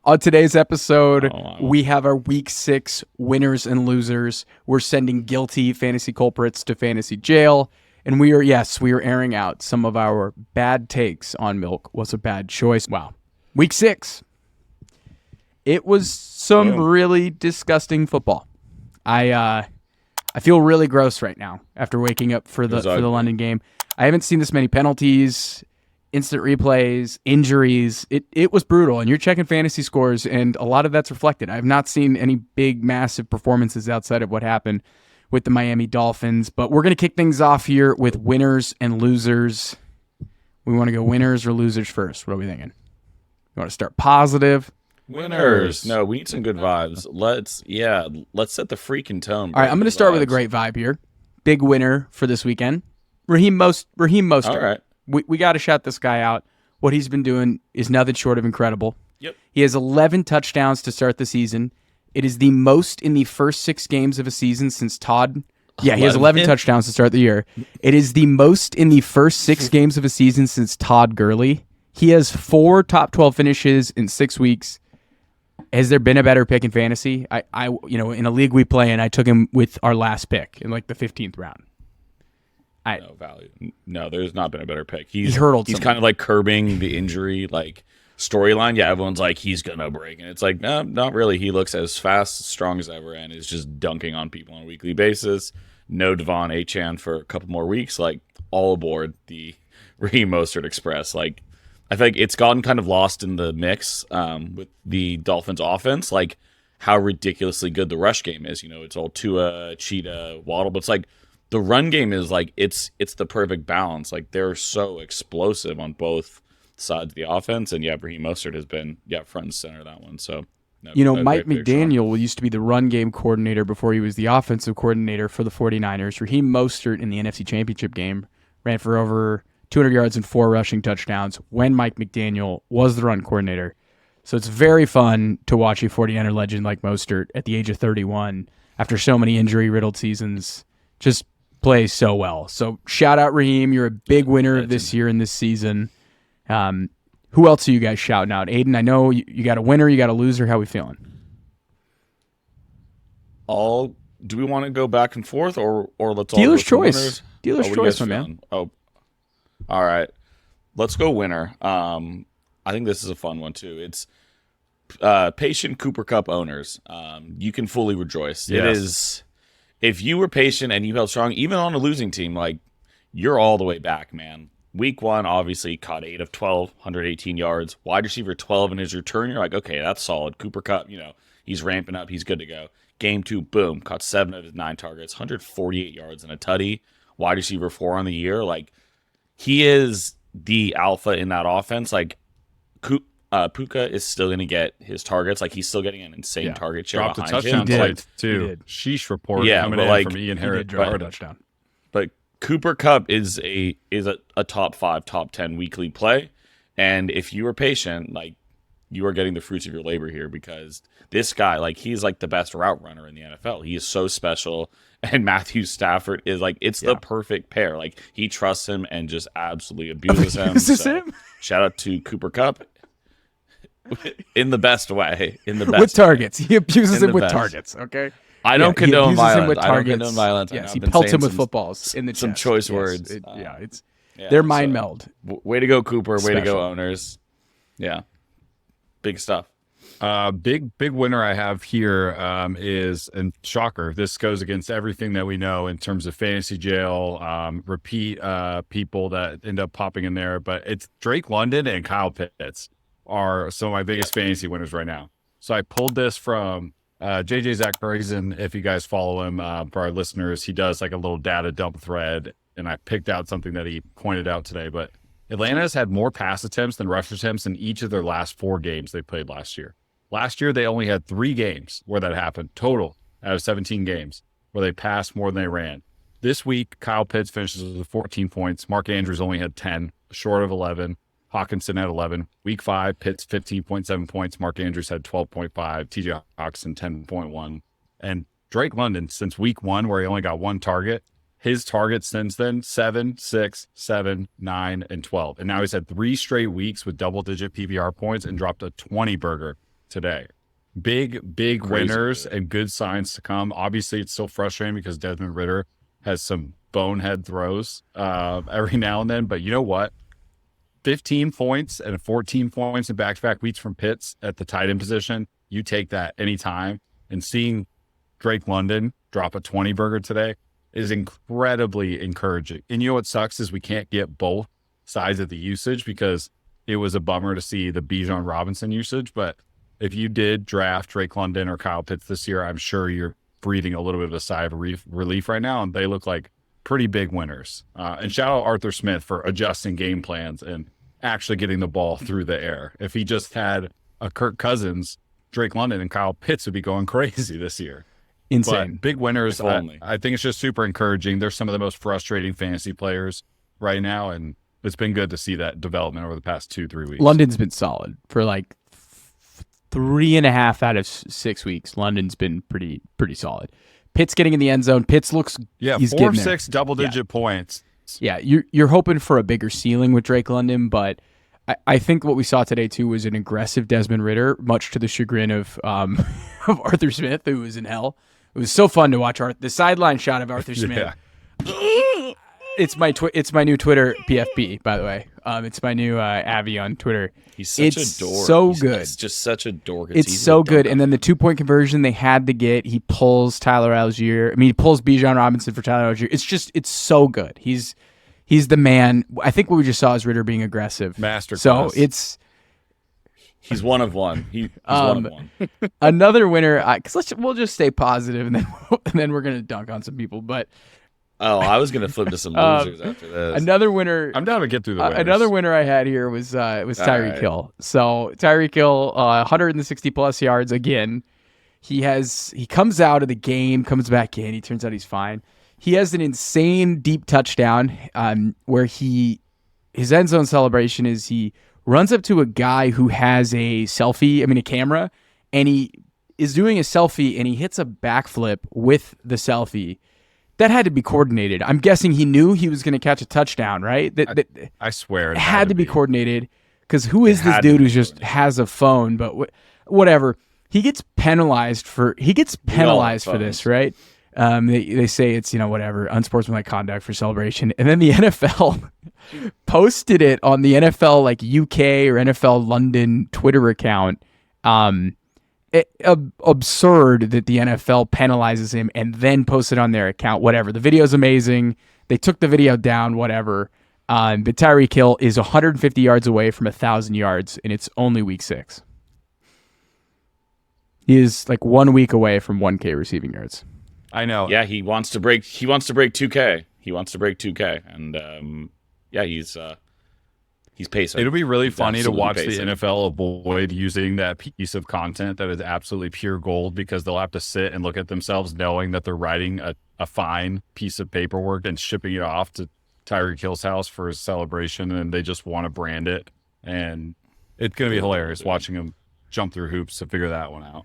On today's episode, we have our Week 6 winners and losers. We're sending guilty fantasy culprits to fantasy jail. And we are airing out some of our bad takes on Milk was a bad choice. Wow. Week 6. It was some really disgusting football. I feel really gross right now after waking up for the London game. I haven't seen this many penalties, instant replays, injuries. It was brutal, and you're checking fantasy scores, and a lot of that's reflected. I have not seen any big, massive performances outside of what happened with the Miami Dolphins, but we're going to kick things off here with winners and losers. We want to go winners or losers first. What are we thinking? You want to start positive? Winners. No, we need some good vibes. Let's set the freaking tone. All right, I'm going to start with a great vibe here. Big winner for this weekend, Raheem Mostert. All right. We got to shout this guy out. What he's been doing is nothing short of incredible. Yep. He has 11 touchdowns to start the season. It is the most in the first 6 games of a season since Todd. Yeah, he has 11 touchdowns to start the year. It is the most in the first 6 games of a season since Todd Gurley. He has 4 top 12 finishes in 6 weeks. Has there been a better pick in fantasy? I in a league we play in, I took him with our last pick in like the 15th round. No value. No, there's not been a better pick. He hurdled. He's kind of like curbing the injury storyline. Yeah, everyone's like he's gonna break, and it's like no, not really. He looks as fast, as strong as ever, and is just dunking on people on a weekly basis. No Devon Achane for a couple more weeks. Like all aboard the Raheem Mostert Express. Like I think it's gotten kind of lost in the mix with the Dolphins offense. Like how ridiculously good the rush game is. It's all Tua, Cheetah, Waddle, but it's like. The run game is like it's the perfect balance. Like they're so explosive on both sides of the offense, and Raheem Mostert has been front and center of that one. So Mike McDaniel used to be the run game coordinator before he was the offensive coordinator for the 49ers. Raheem Mostert in the NFC Championship game ran for over 200 yards and 4 rushing touchdowns when Mike McDaniel was the run coordinator. So it's very fun to watch a 49er legend like Mostert at the age of 31 after so many injury-riddled seasons just play so well. So shout out Raheem. You're a big winner of this year and this season. Who else are you guys shouting out? Aiden, I know you got a winner, you got a loser. How we feeling? Do we want to go back and forth or let's all Dealer's go choice. Dealer's choice, my man. Oh, all right. Let's go winner. I think this is a fun one too. It's patient Cooper Kupp owners. You can fully rejoice. Yes. It is. If you were patient and you held strong, even on a losing team, like you're all the way back, man. Week 1, obviously, caught 8 of 12, 118 yards. Wide receiver 12 in his return. You're like, okay, that's solid. Cooper Kupp, he's ramping up. He's good to go. Game 2, boom, caught 7 of his 9 targets, 148 yards and a tutty. Wide receiver 4 on the year. Like, he is the alpha in that offense. Like, Puka is still going to get his targets. Like, he's still getting an insane target share dropped a behind touchdown him. twice, too. Sheesh report coming in from Ian Harris. Drop a touchdown. But Cooper Kupp is a top 5, top 10 weekly play. And if you are patient, like, you are getting the fruits of your labor here because this guy, like, he's like the best route runner in the NFL. He is so special. And Matthew Stafford is like, it's the perfect pair. Like, he trusts him and just absolutely abuses him. Him? Shout out to Cooper Kupp. In the best way. With targets. He abuses him with targets, okay? I don't condone violence. Him with targets. I don't condone violence. Yes, he pelts him with footballs in the chest. Some choice words. They're mind meld. Way to go, Cooper. Way to go, owners. Yeah. Big stuff. Big winner I have here is, and shocker, this goes against everything that we know in terms of fantasy jail, repeat people that end up popping in there, but it's Drake London and Kyle Pitts are some of my biggest fantasy winners right now. So I pulled this from JJ Zach Ferguson. If you guys follow him, for our listeners, he does like a little data dump thread, and I picked out something that he pointed out today. But Atlanta's had more pass attempts than rush attempts in each of their last 4 games they played last year. Last year, they only had 3 games where that happened, total, out of 17 games, where they passed more than they ran. This week, Kyle Pitts finishes with 14 points. Mark Andrews only had 10, short of 11. Hawkinson had 11. Week 5, Pitts 15.7 points. Mark Andrews had 12.5. TJ Hawkinson 10.1. And Drake London, since week 1, where he only got 1 target, his targets since then, 7, 6, 7, 9, and 12. And now he's had 3 straight weeks with double-digit PPR points and dropped a 20 burger. today. Big Crazy winners good. and good signs to come. Obviously, it's still frustrating because Desmond Ridder has some bonehead throws every now and then. But you know what? 15 points and 14 points in back-to-back weeks from Pitts at the tight end position. You take that anytime. And seeing Drake London drop a 20 burger today is incredibly encouraging. And you know what sucks is we can't get both sides of the usage because it was a bummer to see the Bijan Robinson usage. But if you did draft Drake London or Kyle Pitts this year, I'm sure you're breathing a little bit of a sigh of relief right now. And they look like pretty big winners. And shout out Arthur Smith for adjusting game plans and actually getting the ball through the air. If he just had a Kirk Cousins, Drake London and Kyle Pitts would be going crazy this year. Insane. But big winners. If only. I think it's just super encouraging. They're some of the most frustrating fantasy players right now. And it's been good to see that development over the past 2-3 weeks. London's been solid for like 3.5 out of 6 weeks. London's been pretty solid. Pitt's getting in the end zone. Pitts looks he's 4 getting of there. 6 double-digit points. Yeah, you're hoping for a bigger ceiling with Drake London, but I think what we saw today too was an aggressive Desmond Ridder, much to the chagrin of of Arthur Smith, who was in hell. It was so fun to watch the sideline shot of Arthur Smith. Yeah. It's my new Twitter PFP, by the way. It's my new Avi on Twitter. He's such It's a dork. so He's good. It's just such a dork. It's easy so to good. dunk And then on. the 2-point conversion they had to get, he pulls Tyler Algier. I mean, he pulls Bijan Robinson for Tyler Algier. It's so good. He's the man. I think what we just saw is Ridder being aggressive. Masterclass. So He's one of one. He's one of one. another winner. Because we'll just stay positive, and then we're gonna dunk on some people. But Oh, I was gonna flip to some losers after this. another winner. I'm down to get through the winners. Another winner I had here was Tyreek right. Hill. So Tyreek Hill, 160 plus yards again. He comes out of the game, comes back in. He turns out he's fine. He has an insane deep touchdown where his end zone celebration is he runs up to a guy who has a camera, and he is doing a selfie, and he hits a backflip with the selfie. That had to be coordinated. I'm guessing he knew he was going to catch a touchdown, right? I swear It had to be coordinated because who is this dude who just has a phone? But whatever. He gets penalized for this, right? They say it's whatever unsportsmanlike conduct for celebration, and then the NFL posted it on the NFL like UK or NFL London Twitter account. Absurd that the NFL penalizes him and then posted on their account. Whatever. The video's amazing. They took the video down. Whatever. But Tyreek Hill is 150 yards away from 1,000 yards, and it's only week 6. He is like 1 week away from 1K receiving yards. I know. Yeah, he wants to break 2K. He wants to break 2K, and he's pacing. It'll be really He's funny to absolutely watch pacing. the NFL avoid using that piece of content that is absolutely pure gold because they'll have to sit and look at themselves knowing that they're writing a fine piece of paperwork and shipping it off to Tyreek Hill's house for his celebration, and they just want to brand it. And it's going to be hilarious watching him jump through hoops to figure that one out.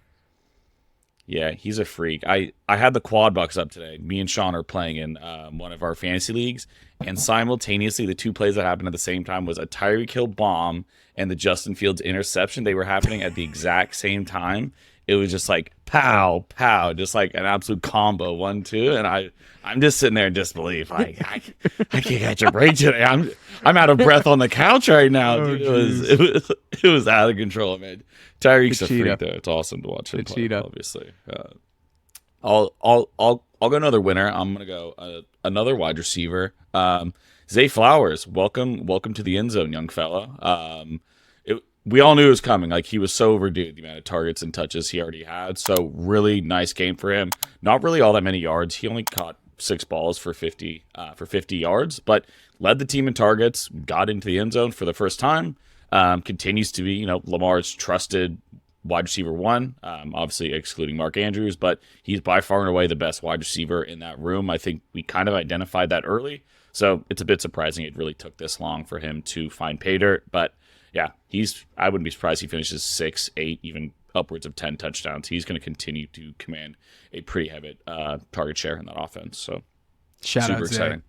Yeah, he's a freak. I had the quad bucks up today. Me and Shaun are playing in one of our fantasy leagues, and simultaneously the two plays that happened at the same time was a Tyreek Hill bomb and the Justin Fields interception. They were happening at the exact same time. It was just like pow, pow, just like an absolute combo, 1-2. And I'm just sitting there in disbelief. I can't catch a break today. I'm out of breath on the couch right now. Oh, dude. It was out of control, man. Tyreek's a Cheetah. freak though. It's awesome to watch him play, Cheetah. obviously. I'll go another winner. I'm gonna go another wide receiver. Zay Flowers, welcome to the end zone, young fella. We all knew it was coming. Like, he was so overdue, the amount of targets and touches he already had. So really nice game for him. Not really all that many yards. He only caught 6 balls for 50 yards, but led the team in targets. Got into the end zone for the first time. Continues to be Lamar's trusted wide receiver 1, obviously excluding Mark Andrews, but he's by far and away the best wide receiver in that room. I think we kind of identified that early, so it's a bit surprising it really took this long for him to find pay dirt. But yeah, I wouldn't be surprised he finishes 6, 8, even upwards of 10 touchdowns. He's going to continue to command a pretty heavy target share in that offense. So Shout super out Zay. exciting.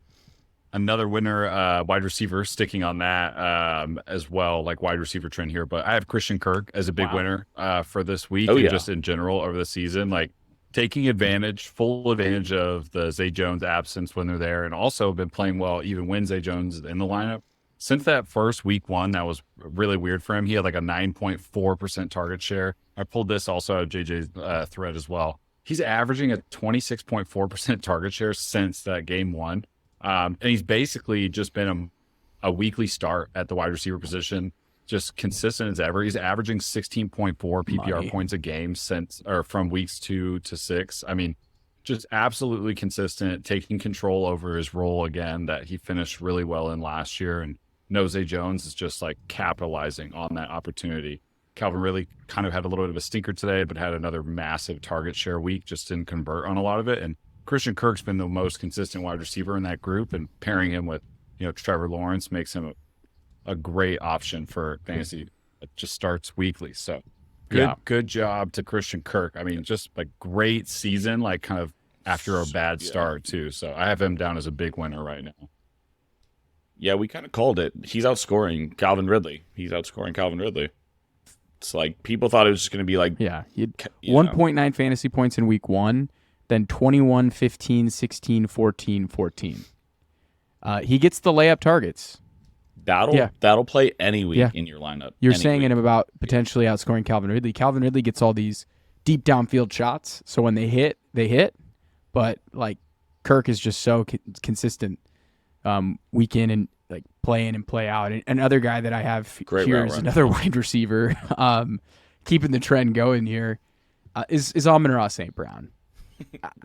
Another winner, wide receiver, sticking on that as well, like wide receiver trend here. But I have Christian Kirk as a big winner for this week and just in general over the season. Like taking full advantage of the Zay Jones absence when they're there, and also been playing well even when Zay Jones is in the lineup. Since that first week one, that was really weird for him. He had like a 9.4% target share. I pulled this also out of JJ's thread as well. He's averaging a 26.4% target share since that game one. And he's basically just been a weekly start at the wide receiver position, just consistent as ever. He's averaging 16.4 PPR points a game from weeks 2 to 6. I mean, just absolutely consistent, taking control over his role again that he finished really well in last year. And Zay Jones is just like capitalizing on that opportunity. Calvin really kind of had a little bit of a stinker today, but had another massive target share week, just didn't convert on a lot of it. And Christian Kirk's been the most consistent wide receiver in that group, and pairing him with, Trevor Lawrence makes him a great option for fantasy. It just starts weekly. So good job to Christian Kirk. I mean, just a great season, like kind of after a bad start too. So I have him down as a big winner right now. Yeah, we kind of called it. He's outscoring Calvin Ridley. It's like people thought it was just going to be like... Yeah, he had 1.9 fantasy points in week 1, then 21, 15, 16, 14, 14. He gets the layup targets. That'll play any week in your lineup. You're saying it about potentially outscoring Calvin Ridley. Calvin Ridley gets all these deep downfield shots, so when they hit, they hit. But like Kirk is just so consistent week in and like play in and play out. And another guy that I have here is another wide receiver, keeping the trend going here, is Amon St. Brown.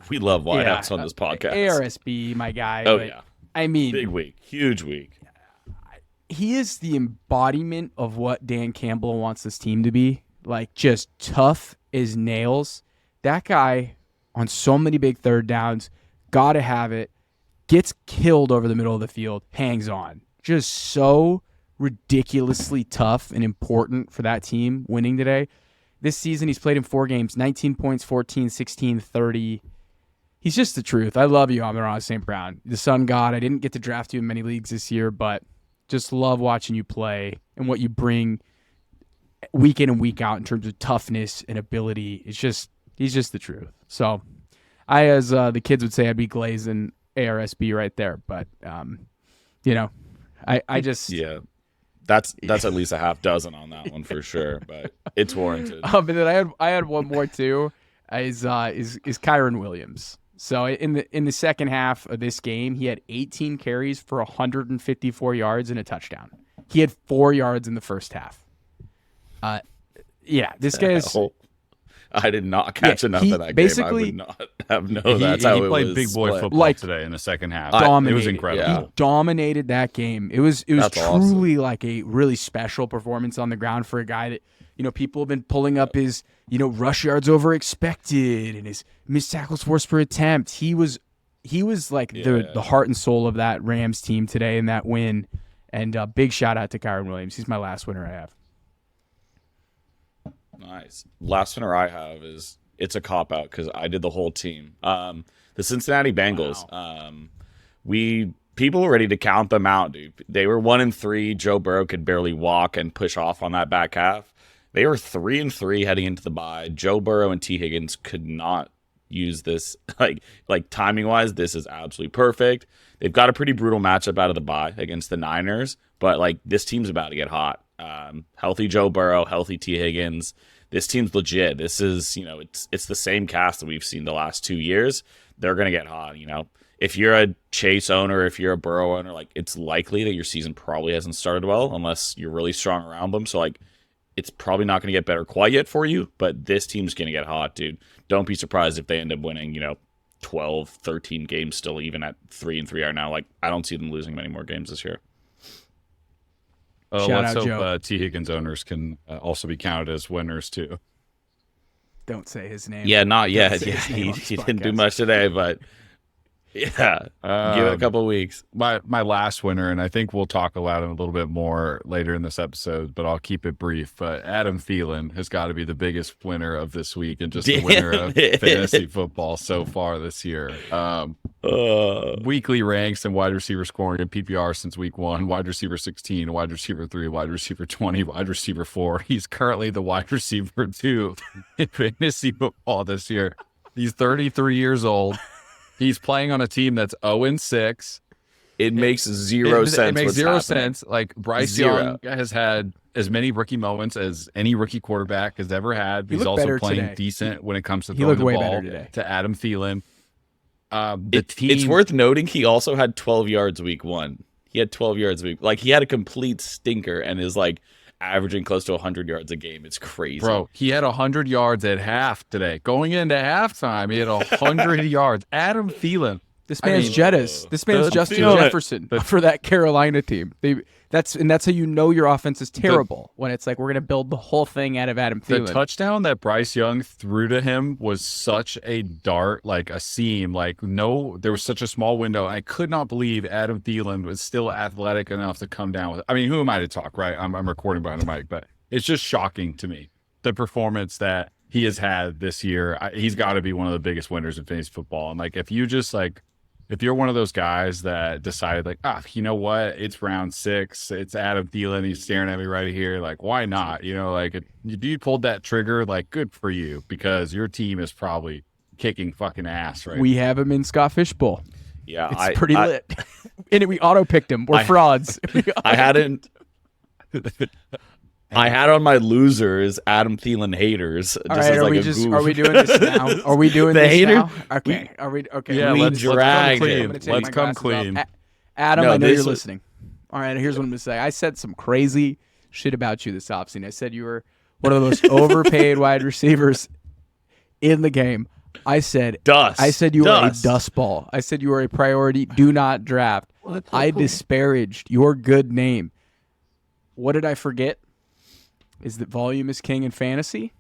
We love wideouts on this podcast. ARSB, my guy. Oh, yeah. I mean, big week, huge week. He is the embodiment of what Dan Campbell wants this team to be. Like, just tough as nails. That guy on so many big third downs, gotta have it, gets killed over the middle of the field, hangs on. Just so ridiculously tough and important for that team winning today. This season, he's played in 4 games, 19 points, 14, 16, 30. He's just the truth. I love you, Amon St. Brown, the sun god. I didn't get to draft you in many leagues this year, but just love watching you play and what you bring week in and week out in terms of toughness and ability. He's just the truth. So I, as the kids would say, I'd be glazing ARSB right there. But, I just... Yeah. That's at least a half dozen on that one for sure, but it's warranted. And then I had one more too, is Kyren Williams. So in the second half of this game, he had 18 carries for 154 yards and a touchdown. He had 4 yards in the first half. This guy is... I did not catch enough of that game. I would not have known that's how it was. He played big boy football today in the second half. It was incredible. Yeah. He dominated that game. It was truly awesome. Like a really special performance on the ground for a guy that, people have been pulling up his, rush yards over expected and his missed tackles forced per attempt. He was like the heart and soul of that Rams team today in that win. And big shout out to Kyren Williams. He's my last winner I have. Nice. Last winner I have is, it's a cop-out because I did the whole team. The Cincinnati Bengals. Wow. People were ready to count them out, dude. They were 1-3. Joe Burrow could barely walk and push off on that back half. They were 3-3 heading into the bye. Joe Burrow and T. Higgins could not use this. Like timing-wise, this is absolutely perfect. They've got a pretty brutal matchup out of the bye against the Niners, but like this team's about to get hot. Healthy Joe Burrow, healthy T. Higgins. This team's legit. This is, it's the same cast that we've seen the last 2 years. They're going to get hot, If you're a Chase owner, if you're a Burrow owner, like it's likely that your season probably hasn't started well unless you're really strong around them. So like it's probably not going to get better quite yet for you, but this team's going to get hot, dude. Don't be surprised if they end up winning, 12, 13 games still, even at 3-3 right now. Like I don't see them losing many more games this year. Let's hope T. Higgins owners can also be counted as winners too. Don't say his name. Yeah, not yet. Yeah, he didn't do much today, but Yeah. Give it a couple of weeks. My last winner, and I think we'll talk about him a little bit more later in this episode, but I'll keep it brief. But Adam Thielen has got to be the biggest winner of this week and just the winner of fantasy football so far this year. Weekly ranks and wide receiver scoring in PPR since week 1, wide receiver 16, wide receiver 3, wide receiver 20, wide receiver 4. He's currently the wide receiver 2 in fantasy football this year. He's 33 years old. He's playing on a team that's 0-6. It makes zero sense. It makes zero sense. Like Bryce Young has had as many rookie moments as any rookie quarterback has ever had. He's also playing decent when it comes to throwing the ball to Adam Thielen. It's worth noting he also had 12 yards week 1. He had 12 yards week. Like he had a complete stinker and is like averaging close to 100 yards a game. It's crazy. Bro, he had 100 yards at half today. Going into halftime, he had 100 yards. Adam Thielen. This man's Jettas. This man's Justin Jefferson for that Carolina team. That's how you know your offense is terrible, when it's like we're going to build the whole thing out of Adam Thielen. The touchdown that Bryce Young threw to him was such a dart, like a seam. Like, no, there was such a small window. I could not believe Adam Thielen was still athletic enough to come down with it. I mean, who am I to talk, right? I'm recording behind the mic, but it's just shocking to me, the performance that he has had this year. He's got to be one of the biggest winners in fantasy football. And, like, if you're one of those guys that decided, like, you know what? It's round 6. It's Adam Thielen. He's staring at me right here. Like, why not? You know, like, if you pulled that trigger, like, good for you, because your team is probably kicking fucking ass right We have him in Scott Fishbowl. Yeah. It's pretty lit. And we auto-picked him. We're frauds. I had on my losers Adam Thielen haters. All right, are we doing this now? Are we doing this now? Okay. Yeah, let's drag him. Let's come clean. Adam, I know you're listening. All right, here's what I'm going to say. I said some crazy shit about you this offseason. I said you were one of the most overpaid wide receivers in the game. I said you were a dust ball. I said you were a priority. Do not draft. I disparaged your good name. What did I forget? Is that volume is king in fantasy,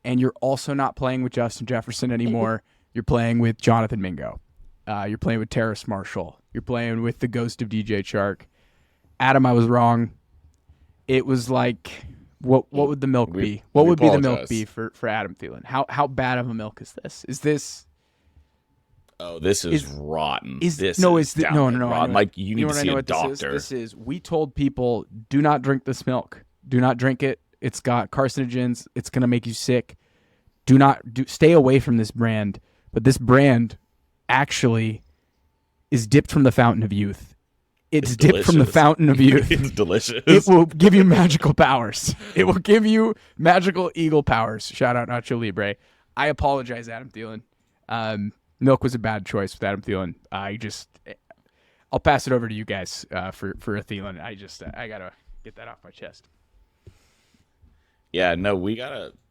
and you're also not playing with Justin Jefferson anymore. You're playing with Jonathan Mingo. You're playing with Terrace Marshall. You're playing with the ghost of DJ Chark. Adam, I was wrong. It was like, what would the milk be? What would be the milk be for Adam Thielen? How bad of a milk is this? Is this? Oh, this is rotten. No. Rotten. Like, you need to see a doctor. This is. We told people, do not drink this milk. Do not drink it. It's got carcinogens. It's going to make you sick. Stay away from this brand. But this brand actually is dipped from the fountain of youth. It's dipped delicious. From the fountain of youth. It's delicious. It will give you magical powers. It will give you magical eagle powers. Shout out Nacho Libre. I apologize, Adam Thielen. Milk was a bad choice with Adam Thielen. I'll pass it over to you guys for a Thielen. I got to get that off my chest. Yeah, no,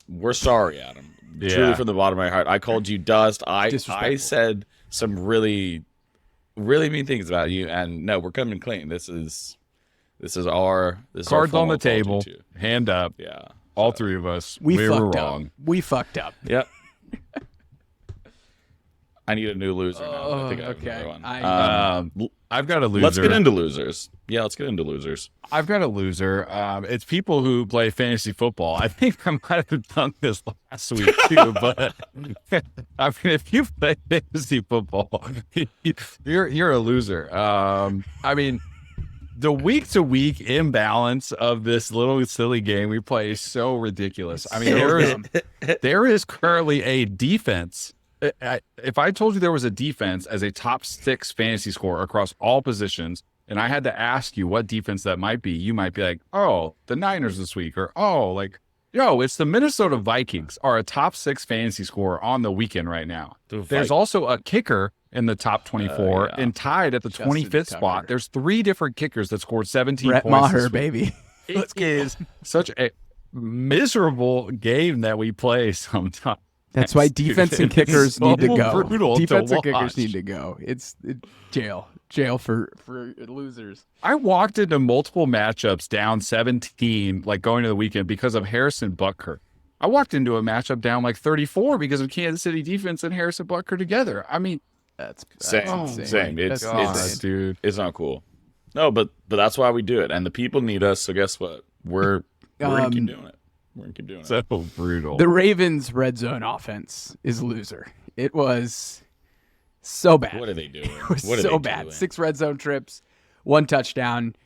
we're sorry, Adam. Yeah. Truly from the bottom of my heart. I called you dust. I said some really, really mean things about you, and no, we're coming clean. This is our cards on the table, hand up. Yeah. All three of us. We were wrong. We fucked up. Yep. I need a new loser now. I think I have another one. I've got a loser. Let's get into losers. Yeah, let's get into losers. I've got a loser. It's people who play fantasy football. I think I might have done this last week too, but I mean, if you play fantasy football, you're a loser. I mean, the week-to-week imbalance of this little silly game we play is so ridiculous. I mean, there is currently a defense. If I told you there was a defense as a top 6 fantasy score across all positions, and I had to ask you what defense that might be, you might be like, oh, the Niners this week, or it's the Minnesota Vikings are a top 6 fantasy score on the weekend right now. There's also a kicker in the top 24 and tied at the 25th spot. There's 3 different kickers that scored 17 Brett points. Maher, baby. It is such a miserable game that we play sometimes. That's why defense and kickers need to go. Defense and kickers need to go. It's jail for losers. I walked into multiple matchups down 17, like going to the weekend because of Harrison Butker. I walked into a matchup down like 34 because of Kansas City defense and Harrison Butker together. I mean, That's Same. insane. Same. That's insane. Dude. It's not cool. No, but that's why we do it, and the people need us. So guess what? We're gonna keep doing it. We're gonna keep doing it. So brutal. The Ravens' red zone offense is loser. It was so bad. What are they doing? It was What are so they bad. doing? 6 red zone trips, 1 touchdown.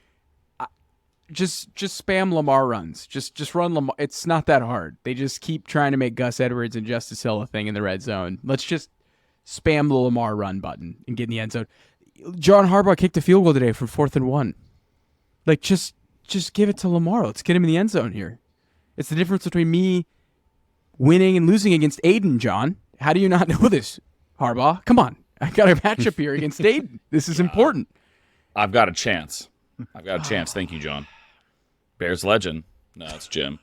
Just spam Lamar runs. Just run Lamar. It's not that hard. They just keep trying to make Gus Edwards and Justice Hill a thing in the red zone. Let's just spam the Lamar run button and get in the end zone. John Harbaugh kicked a field goal today from 4th and 1. Like, just give it to Lamar. Let's get him in the end zone here. It's the difference between me winning and losing against Aiden, John. How do you not know this, Harbaugh? Come on. I got a matchup here against Aiden. This is important. I've got a chance. Thank you, John. Bears legend. No, it's Jim.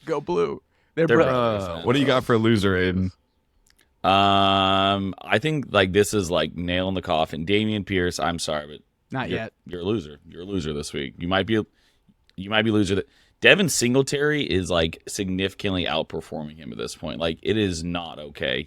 Go blue. They're They're brothers. brothers. What do you got for a loser, Aiden? I think like this is like nail in the coffin. Dameon Pierce. I'm sorry, but Not yet. You're a loser. You're a loser this week. You might be a loser. Devin Singletary is like significantly outperforming him at this point. Like it is not okay.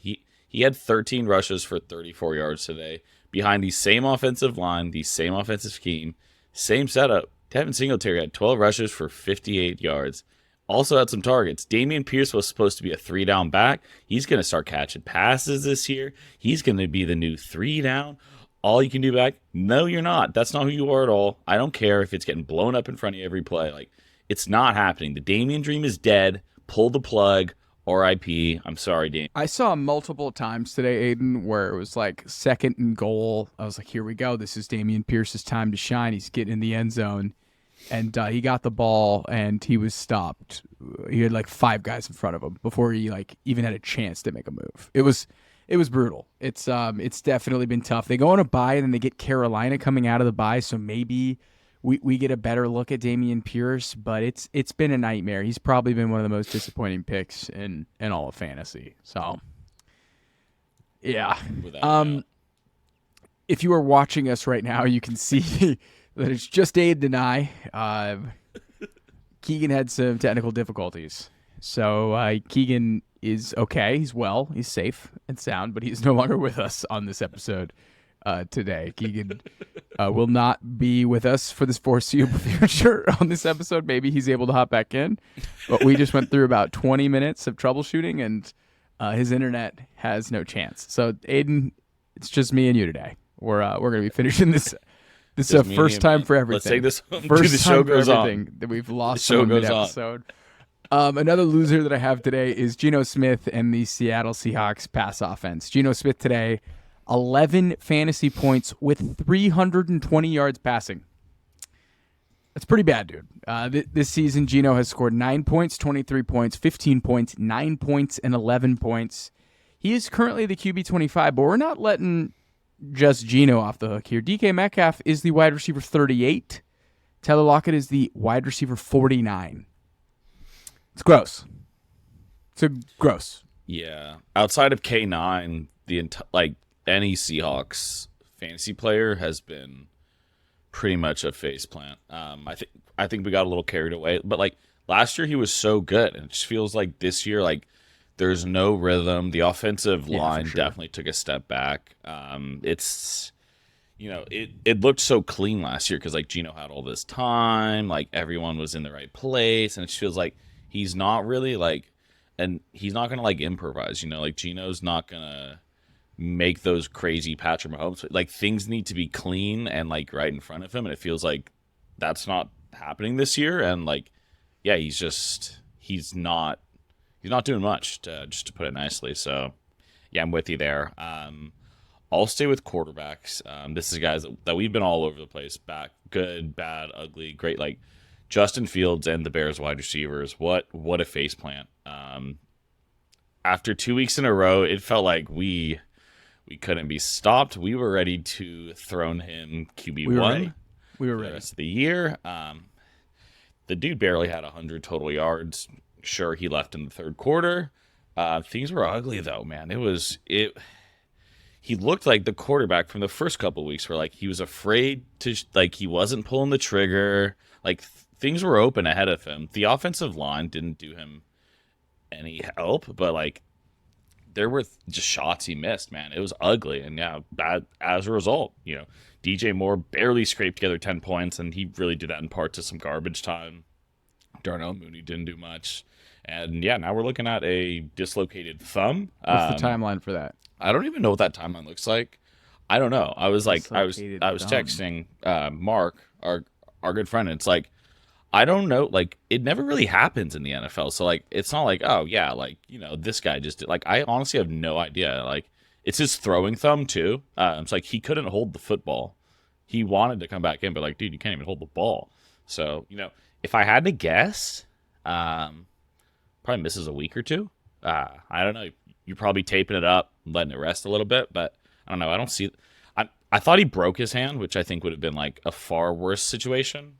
He had 13 rushes for 34 yards today behind the same offensive line, the same offensive scheme, same setup. Devin Singletary had 12 rushes for 58 yards. Also had some targets. Dameon Pierce was supposed to be a 3-down back. He's going to start catching passes this year. He's going to be the new 3-down. All you can do back? No, you're not. That's not who you are at all. I don't care if it's getting blown up in front of you every play. Like, it's not happening. The Dameon dream is dead. Pull the plug. R.I.P. I'm sorry, Dameon. I saw multiple times today, Aiden, where it was like 2nd and goal. I was like, here we go. This is Dameon Pierce's time to shine. He's getting in the end zone. And he got the ball, and he was stopped. He had like 5 guys in front of him before he like even had a chance to make a move. It was brutal. It's definitely been tough. They go on a bye, and then they get Carolina coming out of the bye, so maybe we get a better look at Dameon Pierce. But it's been a nightmare. He's probably been one of the most disappointing picks in all of fantasy. So yeah. Without doubt. If you are watching us right now, you can see that it's just Aiden and I. Keegan had some technical difficulties. So Keegan is okay. He's well. He's safe and sound, but he's no longer with us on this episode today. Keegan will not be with us for this foreseeable future on this episode. Maybe he's able to hop back in. But we just went through about 20 minutes of troubleshooting, and his internet has no chance. So, Aiden, it's just me and you today. We're going to be finishing this. This is a first time for everything. Let's take this home. First The show time for goes everything on. that we've lost The show someone goes on. mid-episode. Another loser that I have today is Geno Smith and the Seattle Seahawks pass offense. Geno Smith today, 11 fantasy points with 320 yards passing. That's pretty bad, dude. This season, Geno has scored 9 points, 23 points, 15 points, 9 points, and 11 points. He is currently the QB 25, but we're not letting just Geno off the hook here. DK Metcalf is the wide receiver 38. Tyler Lockett is the wide receiver 49. It's gross. Gross. Yeah. Outside of K9, any Seahawks fantasy player has been pretty much a faceplant. I think we got a little carried away, but like last year he was so good, and it just feels like this year there's no rhythm. The offensive line definitely took a step back. It looked so clean last year because like Geno had all this time, like everyone was in the right place, and it just feels like he's not really and he's not gonna improvise. Like Geno's not gonna make those crazy Patrick Mahomes. Like things need to be clean and right in front of him, and it feels like that's not happening this year. And he's not doing much, just to put it nicely. So yeah, I'm with you there. I'll stay with quarterbacks. This is guys that we've been all over the place. Back, good, bad, ugly, great. Like Justin Fields and the Bears wide receivers. What a faceplant. After 2 weeks in a row, it felt like we couldn't be stopped. We were ready to throne him QB1. We were for ready. the rest of the year. The dude barely had 100 total yards. Sure, he left in the third quarter. Things were ugly though, man. He looked like the quarterback from the first couple of weeks where he was afraid to he wasn't pulling the trigger. Things were open ahead of him. The offensive line didn't do him any help, but there were just shots he missed, man. It was ugly. And bad as a result, DJ Moore barely scraped together 10 points, and he really did that in part to some garbage time. Darnell Mooney didn't do much. And now we're looking at a dislocated thumb. What's the timeline for that? I don't even know what that timeline looks like. I don't know. I was texting Mark, our good friend, and it's like, I don't know. Like, it never really happens in the NFL. So, like, it's not like, oh, yeah, like, this guy just did. Like, I honestly have no idea. Like, it's his throwing thumb, too. It's like he couldn't hold the football. He wanted to come back in, but, like, dude, you can't even hold the ball. So, if I had to guess, probably misses a week or two. I don't know. You're probably taping it up, letting it rest a little bit, but I don't know. I don't see. I thought he broke his hand, which I think would have been like a far worse situation.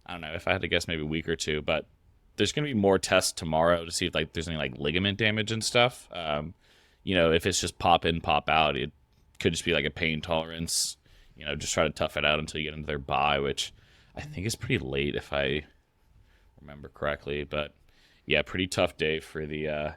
I don't know, if I had to guess, maybe a week or two, but there's going to be more tests tomorrow to see if like there's any like ligament damage and stuff. If it's just pop in, pop out, it could just be like a pain tolerance. Just try to tough it out until you get into their bye, which I think is pretty late if I remember correctly. But yeah, pretty tough day for the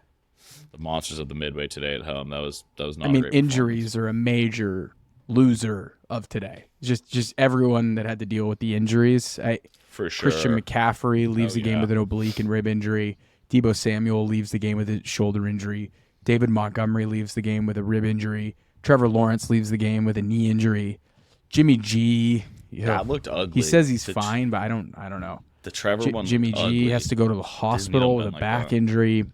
monsters of the Midway today at home. That was not. I mean, injuries are a major loser of today. Just everyone that had to deal with the injuries. For sure. Christian McCaffrey leaves the game with an oblique and rib injury. Deebo Samuel leaves the game with a shoulder injury. David Montgomery leaves the game with a rib injury. Trevor Lawrence leaves the game with a knee injury. Jimmy G. That looked ugly. He says he's fine, but I don't know. The Trevor one. Jimmy G ugly. has to go to the hospital with a back injury.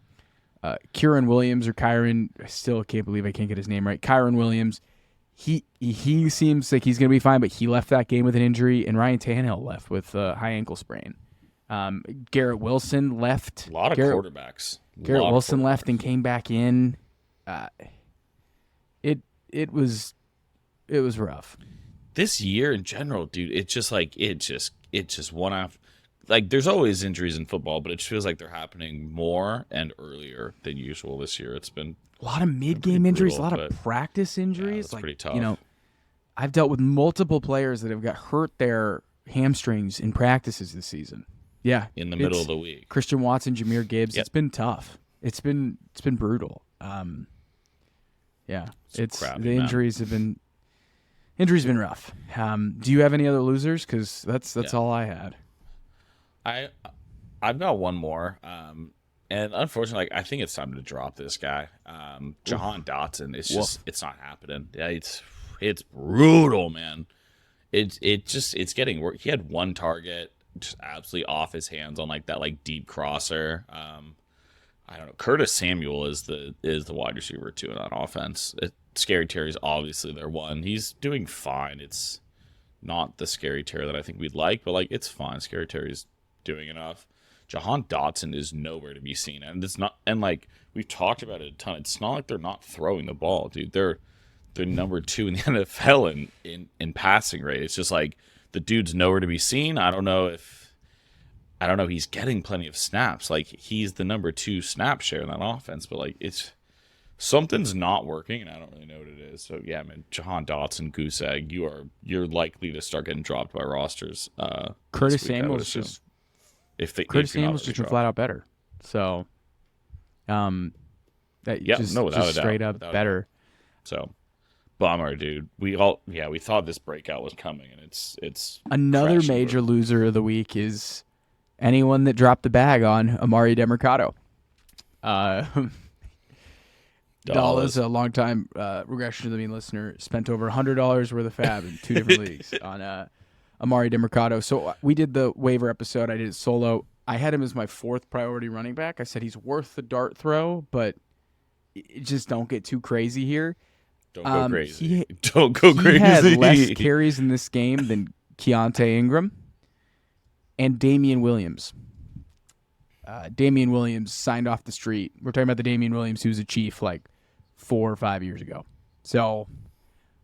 Kyren Williams or Kyren, I still can't believe I can't get his name right. Kyren Williams. He seems like he's going to be fine, but he left that game with an injury, and Ryan Tannehill left with a high ankle sprain. Garrett Wilson left. A lot of quarterbacks. Garrett Wilson left and came back in. It was rough. This year in general, dude, it's just like it just one off. Like, there's always injuries in football, but it just feels like they're happening more and earlier than usual this year. It's been a lot of mid-game injuries, a lot of practice injuries. That's pretty tough. I've dealt with multiple players that have got hurt their hamstrings in practices this season. Yeah, in the middle of the week. Christian Watson, Jameer Gibbs. Yep. It's been tough. It's been brutal. The injuries have been rough. Do you have any other losers? Because that's all I had. I've got one more. And unfortunately, I think it's time to drop this guy. Jahan Dotson. It's just it's not happening. Yeah, it's brutal, man. It's getting worse. He had one target, just absolutely off his hands on like that like deep crosser. I don't know. Curtis Samuel is the wide receiver too in that offense. Scary Terry's obviously their one. He's doing fine. It's not the Scary Terry that I think we'd like, but like it's fine. Scary Terry's doing enough. Jahan Dotson is nowhere to be seen, and it's not. And like we've talked about it a ton. It's not like they're not throwing the ball, dude. They're number 2 in the NFL in passing rate. It's just like the dude's nowhere to be seen. I don't know. He's getting plenty of snaps. Like he's the number 2 snap share in that offense, but like it's something's not working, and I don't really know what it is. So yeah, man, Jahan Dotson, goose egg. You're likely to start getting dropped by rosters. Curtis Samuel's just. Curtis Samuel's just been flat out better. So, just straight up better. So, bummer, dude. We thought this breakout was coming, and it's another major loser of the week is anyone that dropped the bag on Emari Demercado. Dallas, a longtime regression to the mean listener, spent over $100 worth of fab in 2 different leagues on Emari Demercado. So we did the waiver episode. I did it solo. I had him as my 4th priority running back. I said he's worth the dart throw, but just don't get too crazy here. Don't go crazy. Don't go crazy. He had less carries in this game than Keontae Ingram and Dameon Williams. Dameon Williams signed off the street. We're talking about the Dameon Williams who was a Chief like 4 or 5 years ago. So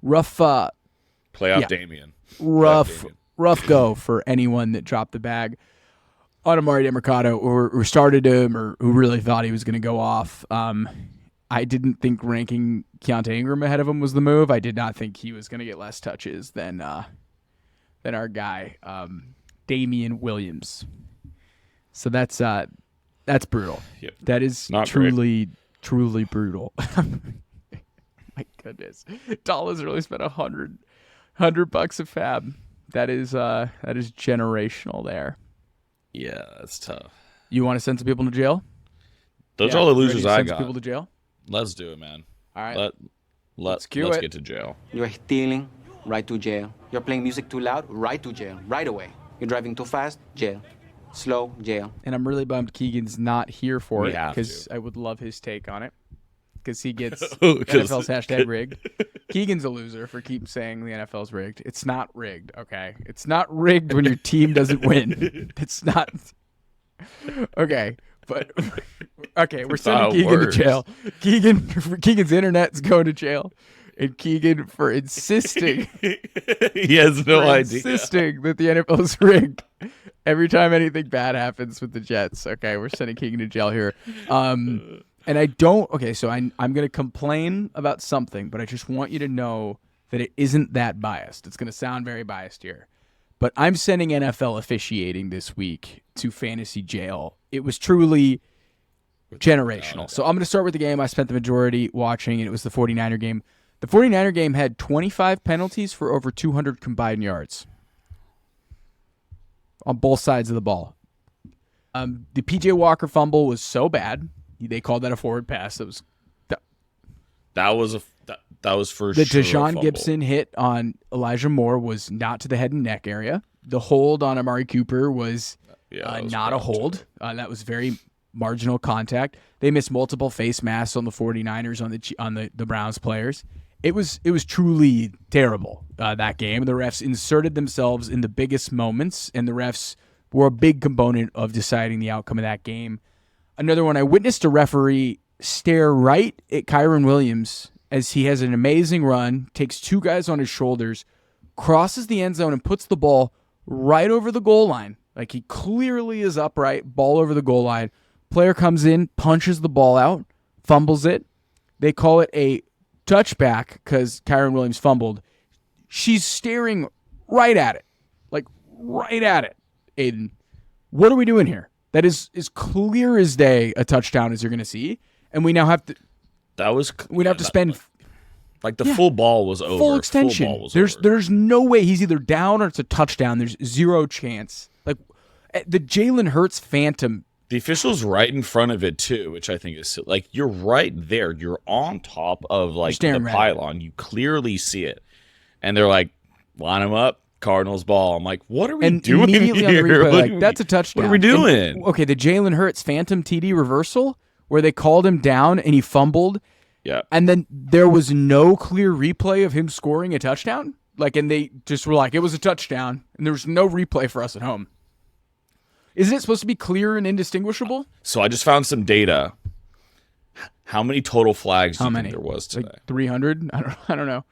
rough. Playoff Dameon. Rough go for anyone that dropped the bag on Emari Demercado or started him or who really thought he was going to go off. I didn't think ranking Keontae Ingram ahead of him was the move. I did not think he was going to get less touches than our guy, Dameon Williams. So that's brutal. Yep. That is not truly truly brutal. My goodness, Dollars really spent $100 a fab. That is generational there. Yeah, that's tough. You want to send some people to jail? Those are all the Ready losers to I send some got. people to jail? Let's do it, man. All right. Let's cue it. get to jail. You're stealing, right to jail. You're playing music too loud, right to jail, right away. You're driving too fast, jail. Slow, jail. And I'm really bummed Keegan's not here for We it have because to. I would love his take on it. Because he gets 'Cause- NFL's hashtag rigged. Keegan's a loser for keep saying the NFL's rigged. It's not rigged, okay? It's not rigged when your team doesn't win. It's not. Okay, but okay, we're sending Keegan to jail. Keegan's internet's going to jail, and Keegan for insisting. He has no idea. Insisting that the NFL is rigged. Every time anything bad happens with the Jets, okay, we're sending Keegan to jail here. And I don't. Okay, so I'm going to complain about something, but I just want you to know that it isn't that biased. It's going to sound very biased here, but I'm sending NFL officiating this week to fantasy jail. It was truly generational. So I'm going to start with the game I spent the majority watching, and it was the 49er game. The 49er game had 25 penalties for over 200 combined yards on both sides of the ball. The PJ Walker fumble was so bad. They called that a forward pass. That was for the sure. Jahan Gibson hit on Elijah Moore was not to the head and neck area. The hold on Amari Cooper was, not a hold. That was very marginal contact. They missed multiple face masks on the 49ers on the Browns players. It was truly terrible, that game. The refs inserted themselves in the biggest moments, and the refs were a big component of deciding the outcome of that game. Another one, I witnessed a referee stare right at Kyren Williams as he has an amazing run, takes two guys on his shoulders, crosses the end zone, and puts the ball right over the goal line. Like he clearly is upright, ball over the goal line. Player comes in, punches the ball out, fumbles it. They call it a touchback because Kyren Williams fumbled. She's staring right at it. Like right at it. Aiden, what are we doing here? That is as clear as day a touchdown as you're going to see. And we now have to spend like the full ball was over. Full extension. Full ball was over. There's no way he's either down or it's a touchdown. There's zero chance. Like the Jalen Hurts phantom. The official's right in front of it too, which I think is like you're right there. You're on top of like the pylon. You clearly see it, and they're like, line him up. Cardinals ball. I'm like, what are we doing immediately here? On the replay, like, that's a touchdown. What are we doing? Okay, the Jalen Hurts phantom TD reversal where they called him down and he fumbled. Yeah. And then there was no clear replay of him scoring a touchdown. And they just were like, it was a touchdown, and there was no replay for us at home. Isn't it supposed to be clear and indistinguishable? So I just found some data. How many total flags do you think there was today? Like 300? I don't know.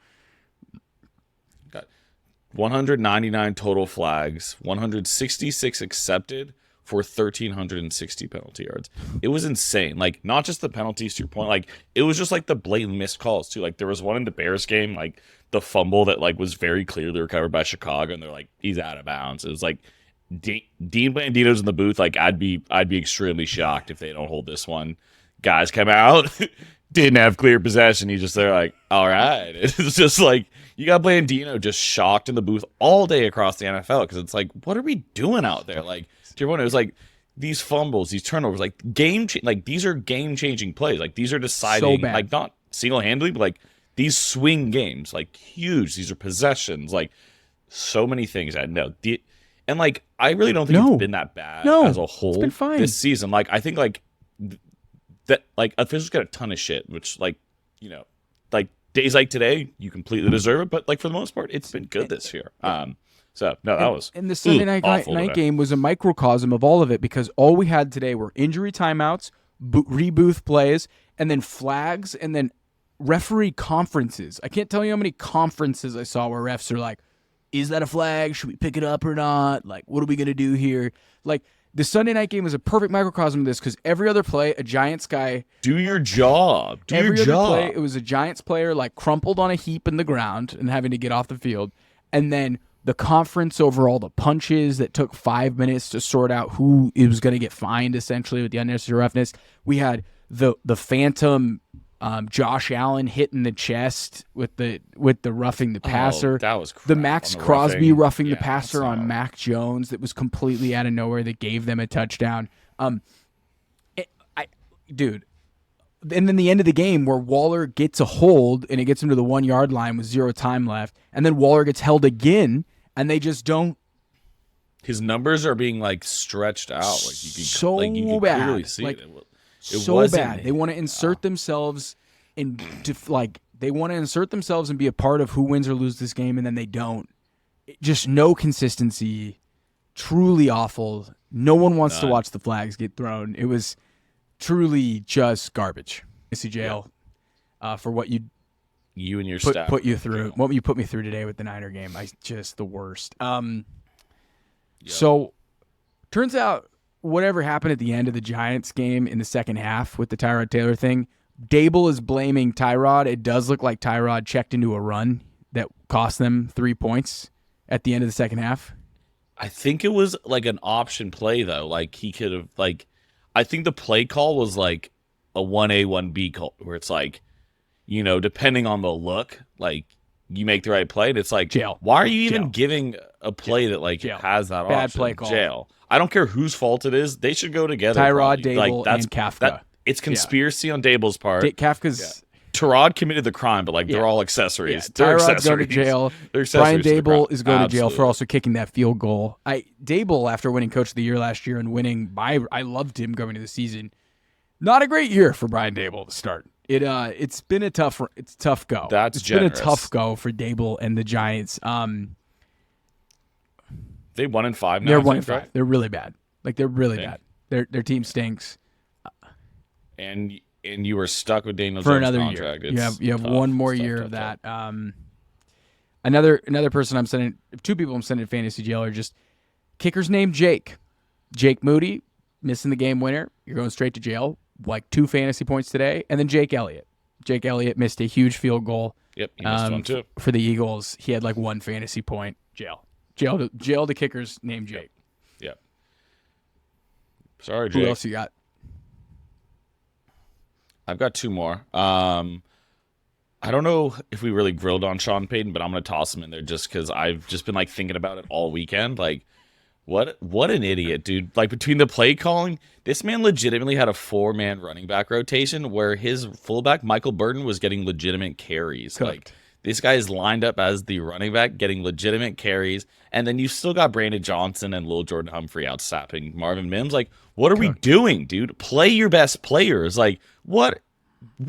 199 total flags, 166 accepted for 1,360 penalty yards. It was insane. Like, not just the penalties, to your point. Like, it was just, like, the blatant missed calls, too. Like, there was one in the Bears game, like, the fumble that, like, was very clearly recovered by Chicago, and they're like, he's out of bounds. It was, like, Dean Blandino's in the booth. Like, I'd be extremely shocked if they don't hold this one. Guys come out, didn't have clear possession. They're like, all right. It's just, like, you got Blandino just shocked in the booth all day across the NFL because it's like, what are we doing out there? Like, to your point, it was like these fumbles, these turnovers, like these are game-changing plays. Like these are deciding, like not single-handedly, but like these swing games, like huge. These are possessions, like so many things. And like I really don't think it's been that bad as a whole this season. Like I think like that, like officials get a ton of shit, which like like. Days like today, you completely deserve it, but like for the most part, it's been good this year. So no, that was and the Sunday night game was a microcosm of all of it because all we had today were injury timeouts, rebooth plays, and then flags, and then referee conferences. I can't tell you how many conferences I saw where refs are like, "Is that a flag? Should we pick it up or not? Like, what are we gonna do here?" Like. The Sunday night game was a perfect microcosm of this because every other play, a Giants guy... Do your job. Every other play, it was a Giants player like crumpled on a heap in the ground and having to get off the field. And then the conference over all the punches that took 5 minutes to sort out who it was going to get fined, essentially, with the unnecessary roughness. We had the phantom Josh Allen hitting the chest with the roughing the passer. That was the Max Crosby roughing the Yeah, passer that's on not- Mac Jones that was completely out of nowhere that gave them a touchdown. Dude. And then the end of the game where Waller gets a hold and it gets him to the 1 yard line with 0 time left, and then Waller gets held again, and they just don't. His numbers are being like stretched out, like you could bad. clearly see Like, it. So wasn't- bad. They want to insert themselves in, they want to insert themselves and be a part of who wins or loses this game, and then they don't. Just no consistency. Truly awful. No one wants to watch the flags get thrown. It was truly just garbage. Missy Jail, for what you and your put staff you through. What you put me through today with the Niner game. Just the worst. So turns out whatever happened at the end of the Giants game in the second half with the Tyrod Taylor thing, Daboll is blaming Tyrod. It does look like Tyrod checked into a run that cost them 3 points at the end of the second half. I think it was like an option play though. Like he could have I think the play call was like a 1A 1B call where it's like, depending on the look, like you make the right play. And it's like, Jail. Why are you even Jail. giving a play that like Jail. has that Bad option? play call. Jail. I don't care whose fault it is. They should go together. Tyrod, probably. Daboll, that's, and Kafka. It's conspiracy on Daboll's part. Kafka's Tyrod committed the crime, but they're all accessories. Yeah, They're Tyrod's accessories. going to jail. They're accessories Brian to the crime. Daboll is going to jail for Absolutely. also kicking that field goal. Daboll, after winning Coach of the Year last year and winning I loved him going into the season. Not a great year for Brian Daboll to start. It's been a tough go. That's It's generous. been a tough go for Daboll and the Giants. They 1-5 now. They're I think, 1-5. right? They're really bad. Like they're really bad. Their team stinks. And you were stuck with Daniel For Jones' another contract. year. It's You have tough. one more It's tough, year tough, of tough. that. Another person I'm sending, 2 people I'm sending to fantasy jail are just kickers named Jake. Jake Moody, missing the game winner. You're going straight to jail. Like 2 fantasy points today. And then Jake Elliott. Jake Elliott missed a huge field goal. Yep, he missed one too. For the Eagles. He had like 1 fantasy point. Jail to kickers named Jake. Yep. Sorry, Jake. Who else you got? I've got 2 more. I don't know if we really grilled on Sean Payton, but I'm going to toss him in there just because I've just been like thinking about it all weekend. Like, what an idiot, dude. Like, between the play calling, this man legitimately had a 4-man running back rotation where his fullback, Michael Burton, was getting legitimate carries. Cooked. Like, this guy is lined up as the running back, getting legitimate carries, and then you still got Brandon Johnson and Lil Jordan Humphrey out sapping Marvin Mims. Like, what are we doing, dude? Play your best players. Like, what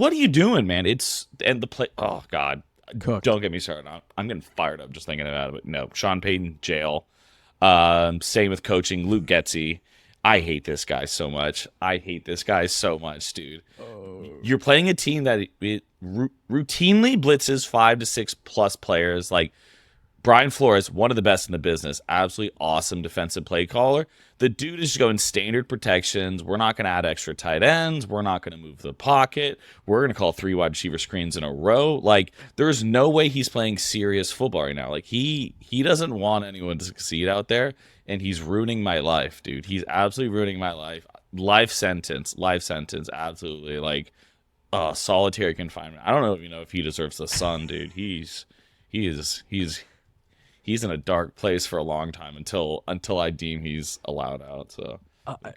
are you doing, man? And the play. Oh God, Cooked. Don't get me started. I'm getting fired up just thinking about it. No, Sean Payton, jail. Same with coaching, Luke Getsy. I hate this guy so much. Dude. You're playing a team that routinely blitzes 5 to 6 plus players. Like Brian Flores, one of the best in the business, absolutely awesome defensive play caller. The dude is just going standard protections. We're not going to add extra tight ends. We're not going to move the pocket. We're going to call 3 wide receiver screens in a row. Like, there's no way he's playing serious football right now. Like, he doesn't want anyone to succeed out there, and he's ruining my life, dude. He's absolutely ruining my life. Life sentence, absolutely. Like, solitary confinement. I don't know if he deserves the sun, dude. He's in a dark place for a long time until I deem he's allowed out. So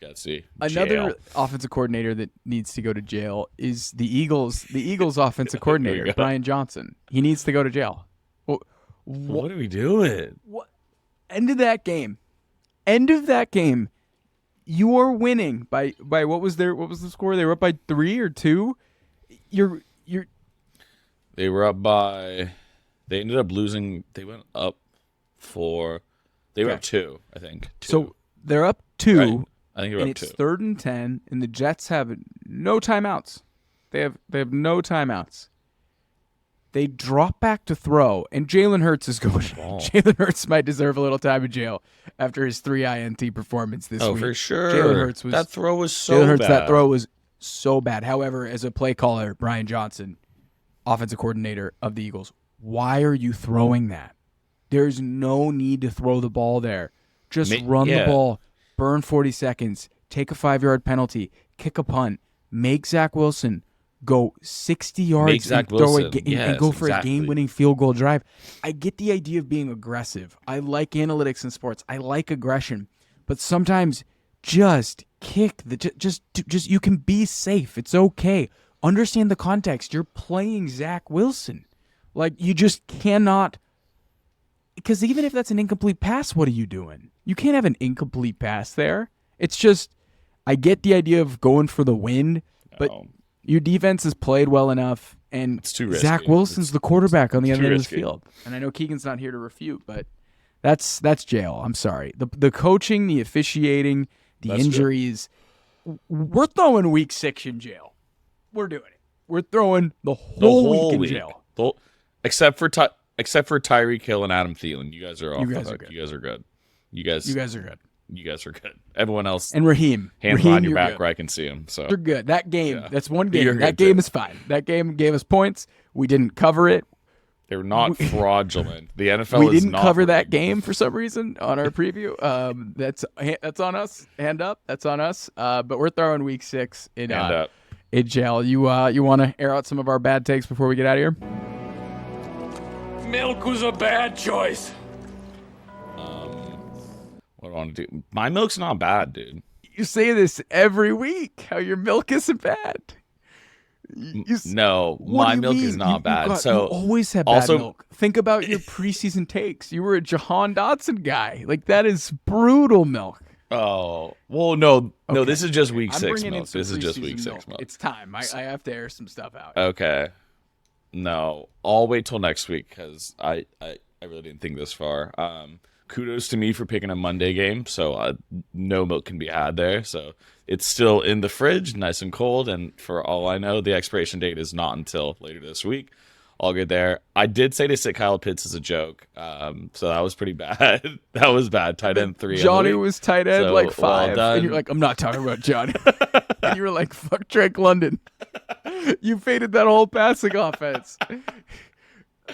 let's see. Another Jail. offensive coordinator that needs to go to jail is the Eagles. The Eagles offensive coordinator, go. Brian Johnson. He needs to go to jail. What are we doing? End of that game. You are winning by what was the score? They were up by 3 or 2. They were up by. They ended up losing. They went up 4. They were up 2, I think. 2. So they're up 2. Right. I think they were and up 2. it's 3rd and 10, and the Jets have no timeouts. They have no timeouts. They drop back to throw, and Jalen Hurts is going. Jalen Hurts might deserve a little time in jail after his 3 INT performance this week. Oh, for sure. Jalen Hurts was that throw was so Jalen Hurts. bad. That throw was so bad. However, as a play caller, Brian Johnson, offensive coordinator of the Eagles, why are you throwing that? There's no need to throw the ball there. Just run the ball, burn 40 seconds, take a 5-yard penalty, kick a punt. make Zach Wilson go 60 yards and go for a game-winning field goal drive. I get the idea of being aggressive. I like analytics in sports. I like aggression. But sometimes just kick just you can be safe. It's okay. Understand the context. You're playing Zach Wilson. Like, you just cannot, because even if that's an incomplete pass, what are you doing? You can't have an incomplete pass there. It's just, I get the idea of going for the win, but your defense has played well enough, and it's too risky. Zach Wilson's the quarterback on the other end of the field. And I know Keegan's not here to refute, but that's jail. I'm sorry. The coaching, the officiating, the injuries, we're throwing week 6 in jail. We're doing it. We're throwing the whole week in jail. Except for Tyreek Hill and Adam Thielen. You guys are off. You guys are good. You guys are good. You guys are good. Everyone else. And Raheem. Hands behind your back where I can see him. So you're good. That game, that's one game. That game is fine. That game gave us points. We didn't cover it. They're not fraudulent. The NFL we is didn't not cover rigged. That game for some reason on our preview. That's on us. Hand up. That's on us. But we're throwing week 6 in jail. You want to air out some of our bad takes before we get out of here? Milk was a bad choice. What do I want to do? My milk's not bad, dude. You say this every week, how your milk isn't bad. No, my milk is not bad. You always have bad milk. Think about your preseason takes. You were a Jahan Dotson guy. Like, that is brutal milk. Oh, well, no, this is just week 6 milk. This is just week 6 milk. It's time. I have to air some stuff out. Okay. No, I'll wait till next week because I really didn't think this far. Kudos to me for picking a Monday game, so no milk can be had there. So it's still in the fridge, nice and cold, and for all I know, the expiration date is not until later this week. All good there. I did say to sit Kyle Pitts as a joke, so that was pretty bad. That was bad. Tight end 3. Johnny was tight end so, 5, well and you're like, I'm not talking about Johnny. And you were like, fuck Drake London. You faded that whole passing offense.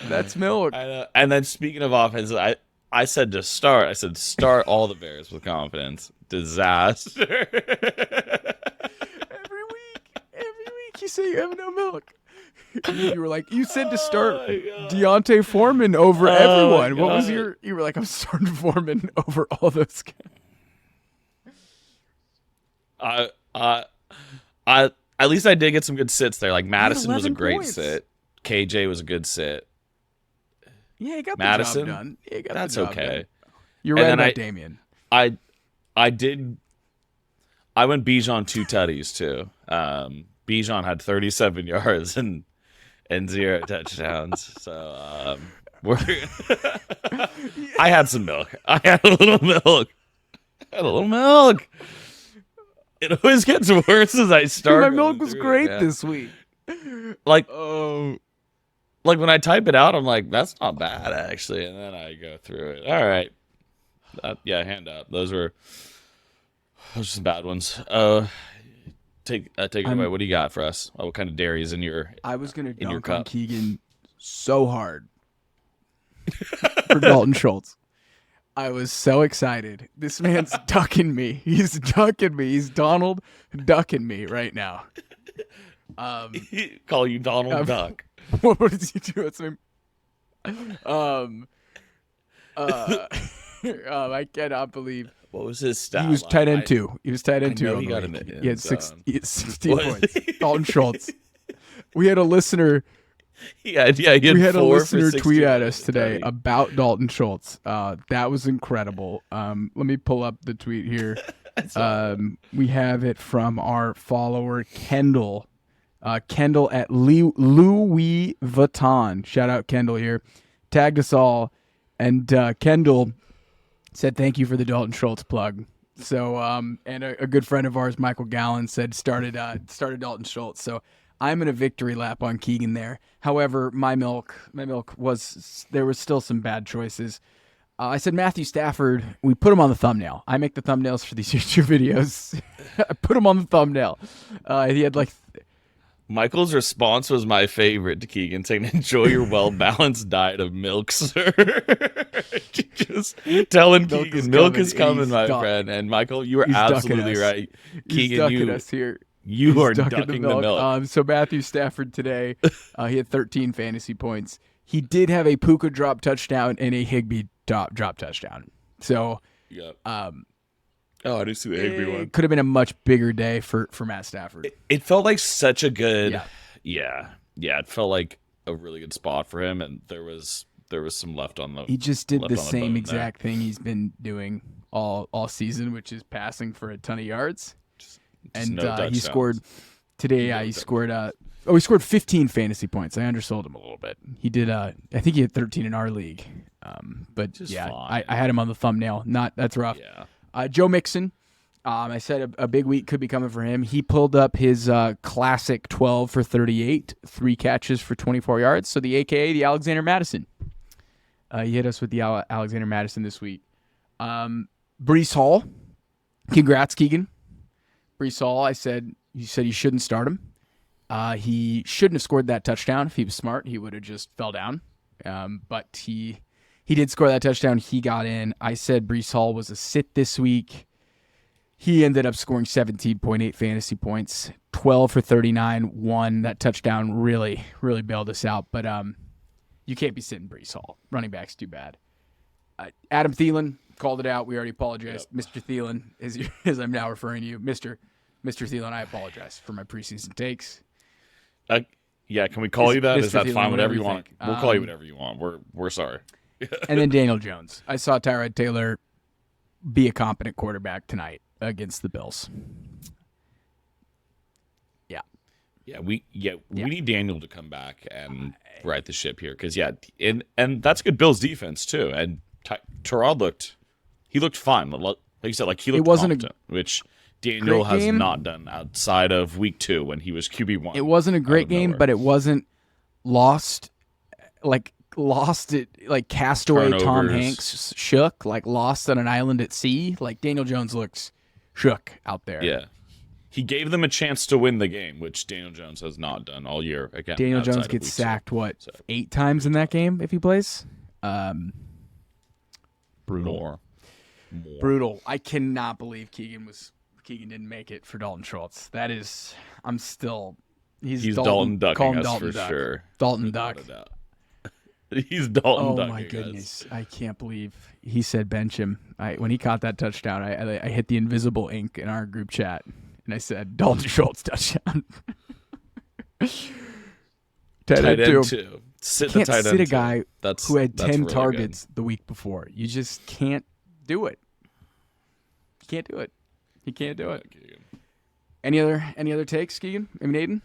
That's milk. And then speaking of offense, I said to start. I said start all the Bears with confidence. Disaster. Every week you say you have no milk. You were like, you said to start Deontay Foreman over everyone. What was you were like, I'm starting Foreman over all those guys. At least I did get some good sits there. Like Madison was a great sit. KJ was a good sit. Yeah, he got Madison, the job done. Yeah, that's okay. Done. You're right about Dameon. I went Bijan 2 tutties too. Bijan had 37 yards and 0 touchdowns. So I had some milk. I had a little milk. It always gets worse as I start. My milk was great this week. Like when I type it out, I'm like, that's not bad actually, and then I go through it. All right, hand up. Those were some bad ones. Take it away. What do you got for us? What kind of dairy is in your? I was gonna dunk on Keegan so hard for Dalton Schultz. I was so excited. This man's ducking me. He's ducking me. He's Donald ducking me right now. Call you Donald Duck. What did he do? I cannot believe. What was his stat? He was tight end 2. He was tight end 2. He got in the He had 16 points. Dalton Schultz. We had a listener. We had a listener tweet at us today about Dalton Schultz. That was incredible. Let me pull up the tweet here. We have it from our follower Kendall. Kendall at Louis Vuitton. Shout out Kendall here. Tagged us all. And Kendall said thank you for the Dalton Schultz plug. So and a good friend of ours, Michael Gallen, said started Dalton Schultz. So I'm in a victory lap on Keegan there. However, my milk was, there was still some bad choices. I said Matthew Stafford. We put him on the thumbnail. I make the thumbnails for these YouTube videos. I put him on the thumbnail. He had like. Michael's response was my favorite to Keegan, saying, "Enjoy your well-balanced diet of milk, sir." Just telling Keegan, milk is coming, my friend. And Michael, you were absolutely right. Keegan, you us here. You are ducking the milk. So Matthew Stafford today, he had 13 fantasy points. He did have a Puka drop touchdown and a Higbee drop touchdown. So, Yep. I didn't see the Higbee one. It could have been a much bigger day for Matt Stafford. It felt like such a good, yeah. It felt like a really good spot for him, and there was some left on the. He just did the same exact thing he's been doing all season, which is passing for a ton of yards. And he scored today. He scored. He scored 15 fantasy points. I undersold him a little bit. He did. I think he had 13 in our league. But just yeah, I had him on the thumbnail. That's rough. Yeah. Joe Mixon. I said a big week could be coming for him. He pulled up his classic 12 for 38, 3 catches for 24 yards. So the AKA the Alexander Madison. He hit us with the Alexander Madison this week. Breece Hall. Congrats, Keegan. Breece Hall, you said you shouldn't start him. He shouldn't have scored that touchdown. If he was smart, he would have just fell down. But he did score that touchdown. He got in. I said Breece Hall was a sit this week. He ended up scoring 17.8 fantasy points, 12 for 39, 1. That touchdown really, really bailed us out. But you can't be sitting Breece Hall. Running back's too bad. Adam Thielen called it out. We already apologized. Yep. Mr. Thielen, as I'm now referring to you. Mr. Thielen, I apologize for my preseason takes. Yeah, can we call you that? Is that Thielen, fine? Whatever you want. We'll call you whatever you want. We're sorry. And then Daniel Jones. I saw Tyrod Taylor be a competent quarterback tonight against the Bills. Yeah, we need Daniel to come back and right the ship here because and that's good Bills defense too. And Tyrod looked fine. Like you said, like he looked competent, which Daniel has not done outside of week 2 when he was QB1. It wasn't a great game, but it wasn't lost. Like Castaway Turnovers. Tom Hanks shook, like lost on an island at sea. Like Daniel Jones looks shook out there. Yeah. He gave them a chance to win the game, which Daniel Jones has not done all year. Again, Daniel Jones gets sacked, 8 times in that game if he plays? Brutal. More. Brutal. I cannot believe Keegan didn't make it for Dalton Schultz. That is, he's Dalton ducking us Dalton for Duck. sure. Dalton Duck. He's Dalton ducking. Oh my goodness! I can't believe he said bench him. When he caught that touchdown, I hit the invisible ink in our group chat. And I said, Dalton Schultz touchdown. Tight end two. Sit a guy who had 10 really targets the week before. You just can't do it. You can't do it. You can't do it. Any other takes, Keegan? I mean, Aiden?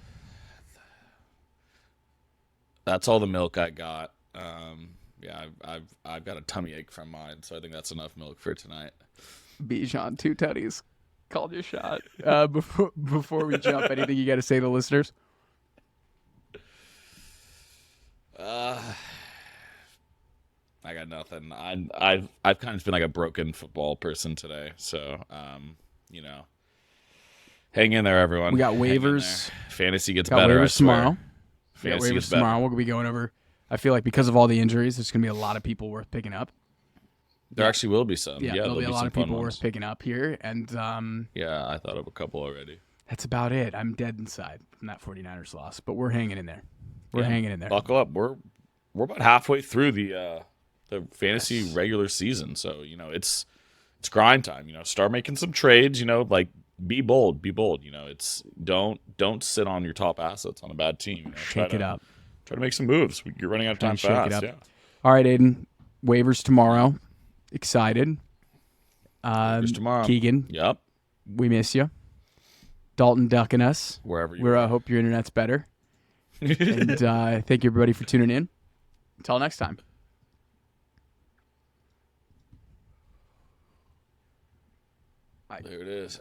That's all the milk I got. I've got a tummy ache from mine, so I think that's enough milk for tonight. Bijan, 2 tutties. Called your shot. Before we jump, anything you got to say to the listeners? I got nothing. I've kind of been like a broken football person today, so hang in there, everyone. We got waivers. Fantasy gets better. Waivers tomorrow. Fantasy waivers tomorrow. We'll be going over. I feel like because of all the injuries, there's going to be a lot of people worth picking up. There actually will be some. Yeah, there'll be a lot of people worth picking up here. And I thought of a couple already. That's about it. I'm dead inside from that 49ers loss, but we're hanging in there. We're hanging in there. Buckle up. We're about halfway through the fantasy regular season, so it's grind time. Start making some trades. Like be bold. It's don't sit on your top assets on a bad team. Shake it up. Try to make some moves. You're running out of time fast. Yeah. All right, Aiden. Waivers tomorrow. Excited. Waivers tomorrow. Keegan. Yep. We miss you. Dalton ducking us. Wherever you are. I hope your internet's better. And thank you, everybody, for tuning in. Until next time. There it is.